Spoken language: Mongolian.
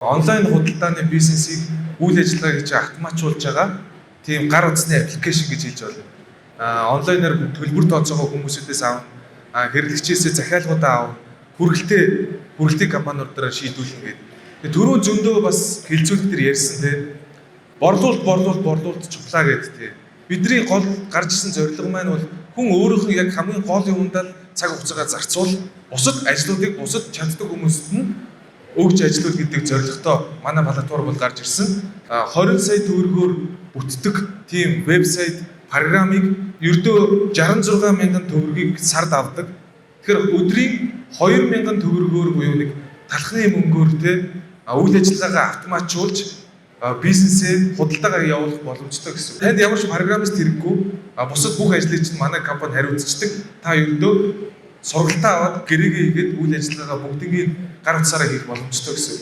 Онлайн худалдааны бизнесийг үйл ажиллагаа гэж автоматжуулж байгаа тийм гар утасны аппликейшн гэж хэлж болно. Онлайнаар төлбөр тооцоогоо хүмүүсээс авна, хэрэглэгчээсээ захиалгуудаа авна, хүргэлтийг компаниудаараа шийдүүлнэ гэдэг. Тэгээ түрүү зөндөө бас хилцүүлэг төр ярьсан те. Борлуулалт чухлаа гэдэг те. Бидний гол гарч ирсэн зорилго маань бол хүн өөрийнхөө яг хамгийн гол юмд л цаг хугацаагаа зарцуул, бусад ажлуудыг бусад чаддаг хүмүүст нь өгч ажиллах гэдэг зорилготой манай платформ бол гарч ирсэн. 20 сая төгрөгөөр бүтдэг тийм вебсайт програмыг ердөө 66 мянган төгрөгийг сард авдаг. Тэгэхээр өдрийн 2 мянган төгрөгөөр буюу нэг талхны мөнгөөр те үйл ажиллагаагаа автоматжуулж бизнесээ худалдаагаар явуулах боломжтой гэсэн. Танд ямар ч програмист хэрэггүй, бусад бүх ажлыг чинь манай компани хариуцдаг. Та ердөө сургалтаа аваад гэрээгээ хийгээд үйл ажиллагаагаа бүгднийг гар утсаараа хийх боломжтой гэсэн.